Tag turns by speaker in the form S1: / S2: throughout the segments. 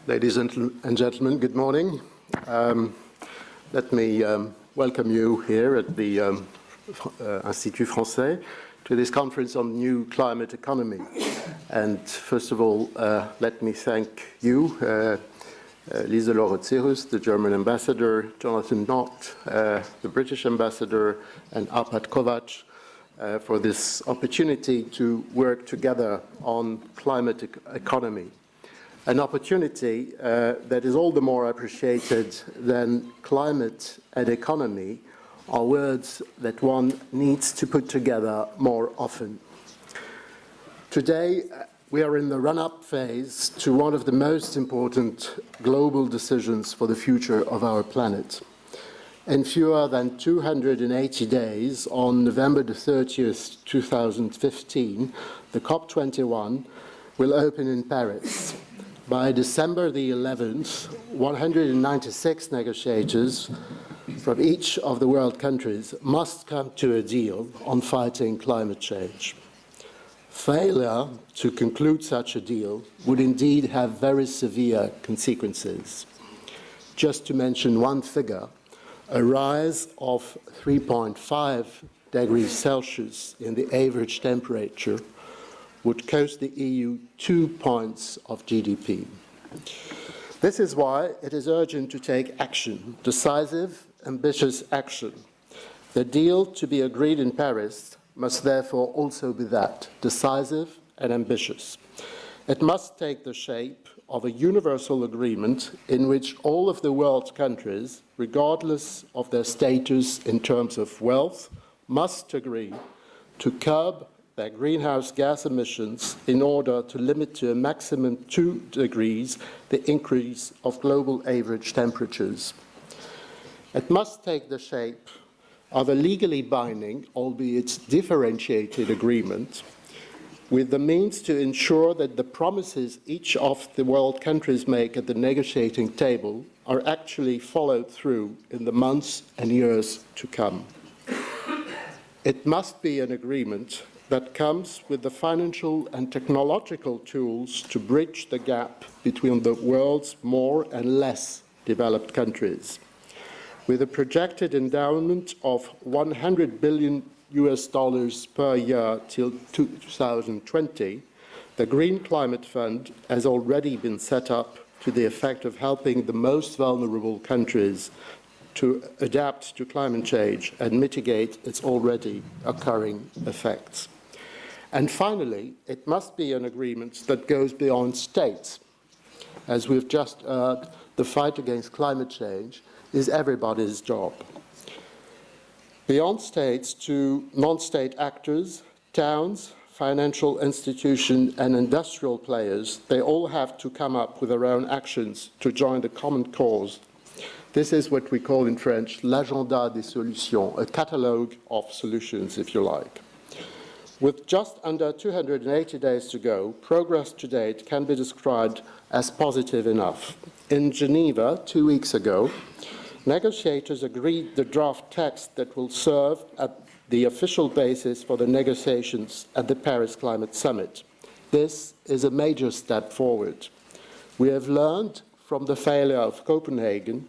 S1: Ladies and gentlemen, good morning. Let me welcome you here at the Institut Français to this conference on new climate economy. And first of all, let me thank you, Lieselore Zerus, the German ambassador, Jonathan Knott, the British ambassador, and Arpad Kovac for this opportunity to work together on climate economy. An opportunity that is all the more appreciated than climate and economy are words that one needs to put together more often. Today, we are in the run-up phase to one of the most important global decisions for the future of our planet. In fewer than 280 days, on November the 30th, 2015, the COP21 will open in Paris. By December the 11th, 196 negotiators from each of the world countries must come to a deal on fighting climate change. Failure to conclude such a deal would indeed have very severe consequences. Just to mention one figure, a rise of 3.5 degrees Celsius in the average temperature would cost the EU 2 points of GDP. This is why it is urgent to take action, decisive, ambitious action. The deal to be agreed in Paris must therefore also be that, decisive and ambitious. It must take the shape of a universal agreement in which all of the world's countries, regardless of their status in terms of wealth, must agree to curb their greenhouse gas emissions in order to limit to a maximum 2 degrees the increase of global average temperatures. It must take the shape of a legally binding, albeit differentiated agreement, with the means to ensure that the promises each of the world countries make at the negotiating table are actually followed through in the months and years to come. It must be an agreement that comes with the financial and technological tools to bridge the gap between the world's more and less developed countries. With a projected endowment of $100 billion per year till 2020, the Green Climate Fund has already been set up to the effect of helping the most vulnerable countries to adapt to climate change and mitigate its already occurring effects. And finally, it must be an agreement that goes beyond states. As we've just heard, the fight against climate change is everybody's job. Beyond states to non-state actors, towns, financial institutions, and industrial players, they all have to come up with their own actions to join the common cause. This is what we call in French l'agenda des solutions, a catalogue of solutions, if you like. With just under 280 days to go, progress to date can be described as positive enough. In Geneva, 2 weeks ago, negotiators agreed the draft text that will serve as the official basis for the negotiations at the Paris Climate Summit. This is a major step forward. We have learned from the failure of Copenhagen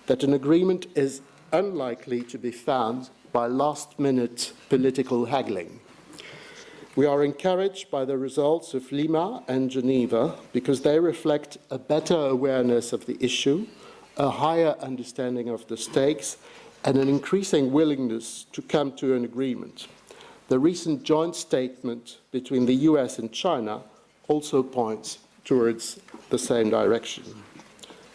S1: that an agreement is unlikely to be found by last-minute political haggling. We are encouraged by the results of Lima and Geneva because they reflect a better awareness of the issue, a higher understanding of the stakes, and an increasing willingness to come to an agreement. The recent joint statement between the US and China also points towards the same direction.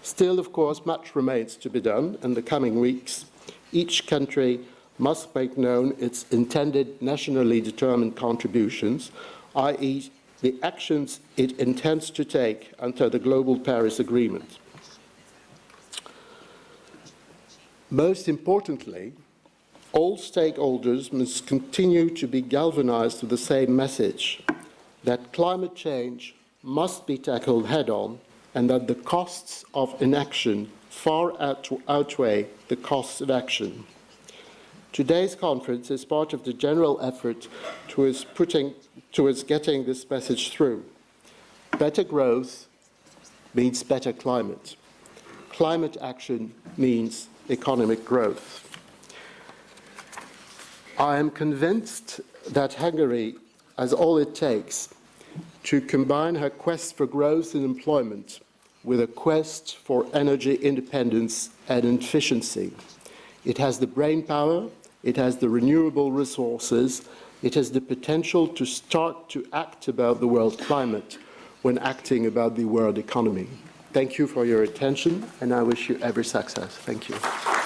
S1: Still, of course, much remains to be done in the coming weeks. Each country must make known its intended nationally determined contributions, i.e. the actions it intends to take under the Global Paris Agreement. Most importantly, all stakeholders must continue to be galvanized with the same message, that climate change must be tackled head-on and that the costs of inaction far outweigh the costs of action. Today's conference is part of the general effort towards getting this message through. Better growth means better climate. Climate action means economic growth. I am convinced that Hungary has all it takes to combine her quest for growth and employment with a quest for energy independence and efficiency. It has the brainpower, it has the renewable resources, it has the potential to start to act about the world climate when acting about the world economy. Thank you for your attention, and I wish you every success. Thank you.